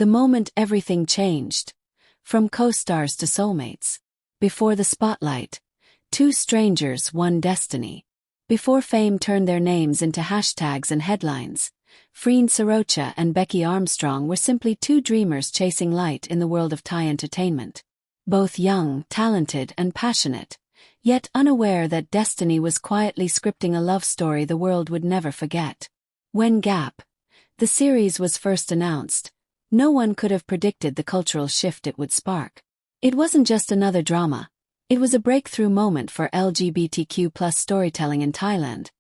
The moment everything changed. From co-stars to soulmates. Before the spotlight. Two strangers, one destiny. Before fame turned their names into hashtags and headlines. Freen Sorocha and Becky Armstrong were simply two dreamers chasing light in the world of Thai entertainment. Both young, talented, and passionate, yet unaware that destiny was quietly scripting a love story the world would never forget. When Gap, the series, was first announced, no one could have predicted the cultural shift it would spark. It wasn't just another drama. It was a breakthrough moment for LGBTQ+ storytelling in Thailand,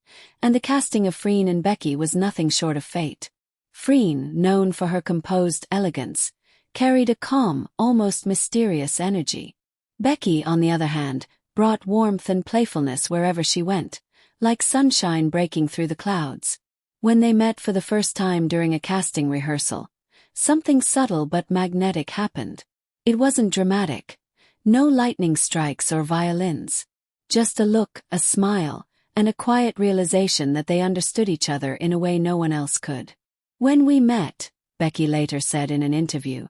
and the casting of Freen and Becky was nothing short of fate. Freen, known for her composed elegance, carried a calm, almost mysterious energy. Becky, on the other hand, brought warmth and playfulness wherever she went, like sunshine breaking through the clouds. When they met for the first time during a casting rehearsal, something subtle but magnetic happened. It wasn't dramatic. No lightning strikes or violins. Just a look, a smile, and a quiet realization that they understood each other in a way no one else could. When we met, Becky later said in an interview,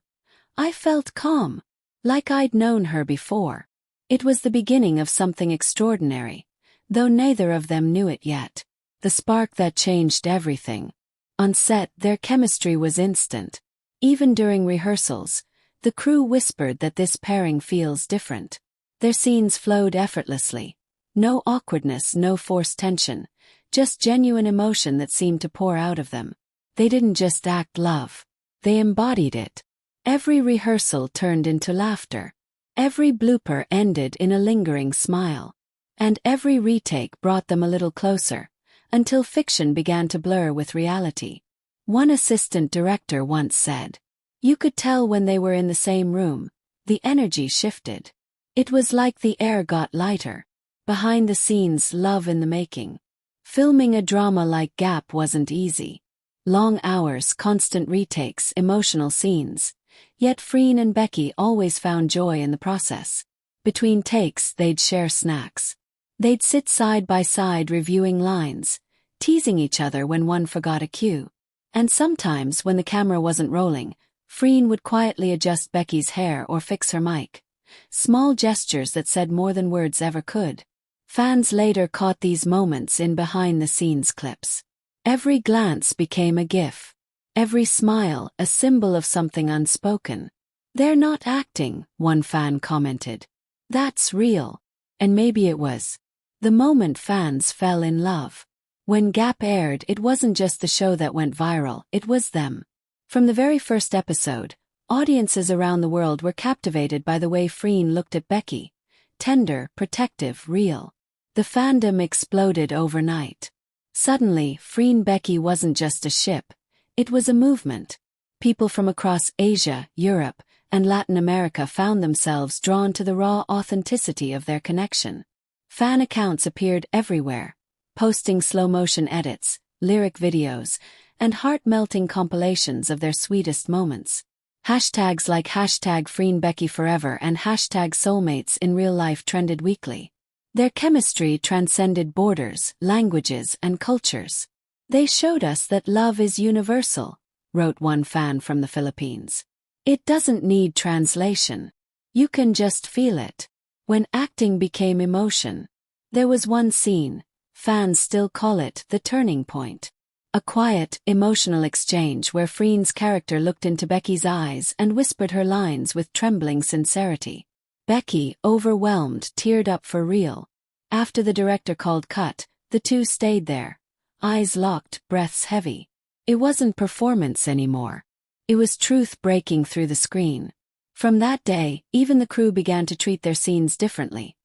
I felt calm, like I'd known her before. It was the beginning of something extraordinary, though neither of them knew it yet. The spark that changed everything. On set, their chemistry was instant. Even during rehearsals, the crew whispered that this pairing feels different. Their scenes flowed effortlessly. No awkwardness, no forced tension, just genuine emotion that seemed to pour out of them. They didn't just act love. They embodied it. Every rehearsal turned into laughter. Every blooper ended in a lingering smile. And every retake brought them a little closer, until fiction began to blur with reality. One assistant director once said, you could tell when they were in the same room, the energy shifted. It was like the air got lighter. Behind the scenes, love in the making. Filming a drama like Gap wasn't easy. Long hours, constant retakes, emotional scenes. Yet Freen and Becky always found joy in the process. Between takes, they'd share snacks. They'd sit side by side reviewing lines, teasing each other when one forgot a cue. And sometimes, when the camera wasn't rolling, Freen would quietly adjust Becky's hair or fix her mic. Small gestures that said more than words ever could. Fans later caught these moments in behind-the-scenes clips. Every glance became a gif. Every smile a symbol of something unspoken. They're not acting, one fan commented. That's real. And maybe it was. The moment fans fell in love. When Gap aired, it wasn't just the show that went viral, it was them. From the very first episode, audiences around the world were captivated by the way Freen looked at Becky. Tender, protective, real. The fandom exploded overnight. Suddenly, Freen Becky wasn't just a ship. It was a movement. People from across Asia, Europe, and Latin America found themselves drawn to the raw authenticity of their connection. Fan accounts appeared everywhere, posting slow-motion edits, lyric videos, and heart-melting compilations of their sweetest moments. Hashtags like #FreenBeckyForever and #Soulmates in real life trended weekly. Their chemistry transcended borders, languages, and cultures. They showed us that love is universal, wrote one fan from the Philippines. It doesn't need translation. You can just feel it. When acting became emotion, there was one scene, fans still call it the turning point. A quiet, emotional exchange where Freen's character looked into Becky's eyes and whispered her lines with trembling sincerity. Becky, overwhelmed, teared up for real. After the director called cut, the two stayed there. Eyes locked, breaths heavy. It wasn't performance anymore. It was truth breaking through the screen. From that day, even the crew began to treat their scenes differently.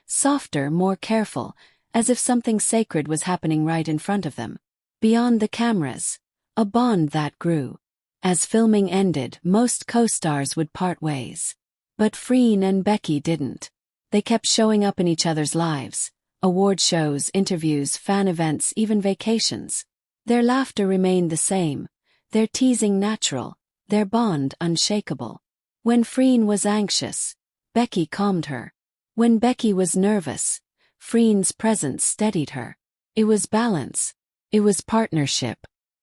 Softer, more careful, as if something sacred was happening right in front of them. Beyond the cameras, a bond that grew. As filming ended, most co-stars would part ways. But Freen and Becky didn't. They kept showing up in each other's lives. Award shows, interviews, fan events, even vacations. Their laughter remained the same. Their teasing natural. Their bond unshakable. When Freen was anxious, Becky calmed her. When Becky was nervous, Freen's presence steadied her. It was balance. It was partnership.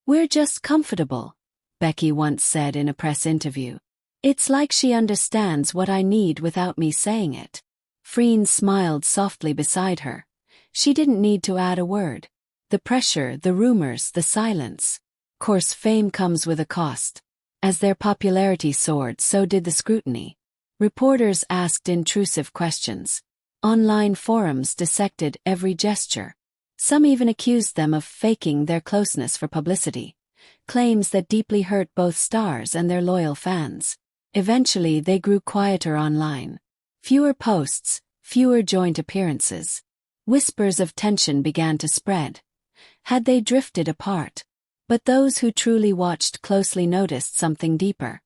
We're just comfortable, Becky once said in a press interview. It's like she understands what I need without me saying it. Freen smiled softly beside her. She didn't need to add a word. The pressure, the rumors, the silence. Course fame comes with a cost. As their popularity soared, so did the scrutiny. Reporters asked intrusive questions. Online forums dissected every gesture. Some even accused them of faking their closeness for publicity. Claims that deeply hurt both stars and their loyal fans. Eventually, they grew quieter online. Fewer posts, fewer joint appearances. Whispers of tension began to spread. Had they drifted apart? But those who truly watched closely noticed something deeper.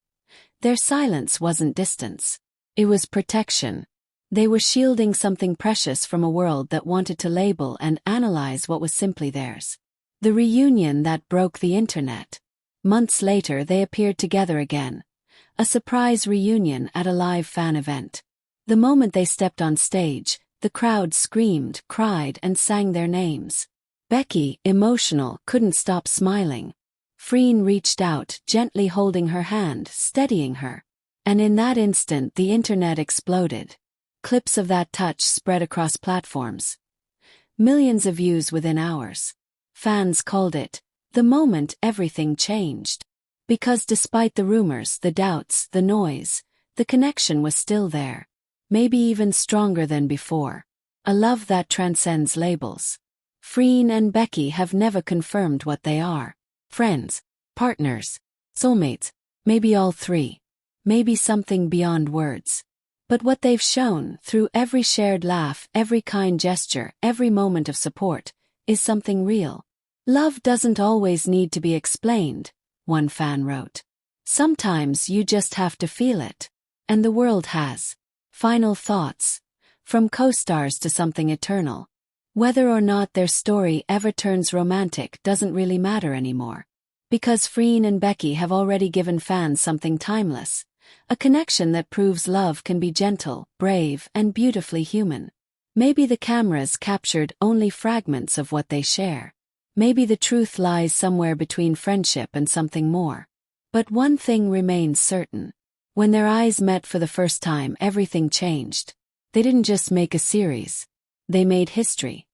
Their silence wasn't distance. It was protection. They were shielding something precious from a world that wanted to label and analyze what was simply theirs. The reunion that broke the internet. Months later, they appeared together again. A surprise reunion at a live fan event. The moment they stepped on stage, the crowd screamed, cried, and sang their names. Becky, emotional, couldn't stop smiling. Freen reached out, gently holding her hand, steadying her. And in that instant, the internet exploded. Clips of that touch spread across platforms. Millions of views within hours. Fans called it the moment everything changed. Because despite the rumors, the doubts, the noise, the connection was still there. Maybe even stronger than before. A love that transcends labels. Freen and Becky have never confirmed what they are. Friends, partners, soulmates, maybe all three. Maybe something beyond words. But what they've shown, through every shared laugh, every kind gesture, every moment of support, is something real. Love doesn't always need to be explained, one fan wrote. Sometimes you just have to feel it. And the world has. Final thoughts. From co-stars to something eternal. Whether or not their story ever turns romantic doesn't really matter anymore. Because Freen and Becky have already given fans something timeless. A connection that proves love can be gentle, brave, and beautifully human. Maybe the cameras captured only fragments of what they share. Maybe the truth lies somewhere between friendship and something more. But one thing remains certain. When their eyes met for the first time, everything changed. They didn't just make a series. They made history.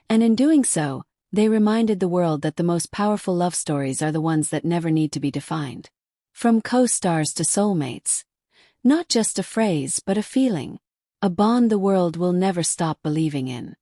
And in doing so, they reminded the world that the most powerful love stories are the ones that never need to be defined. From co-stars to soulmates. Not just a phrase, but a feeling. A bond the world will never stop believing in.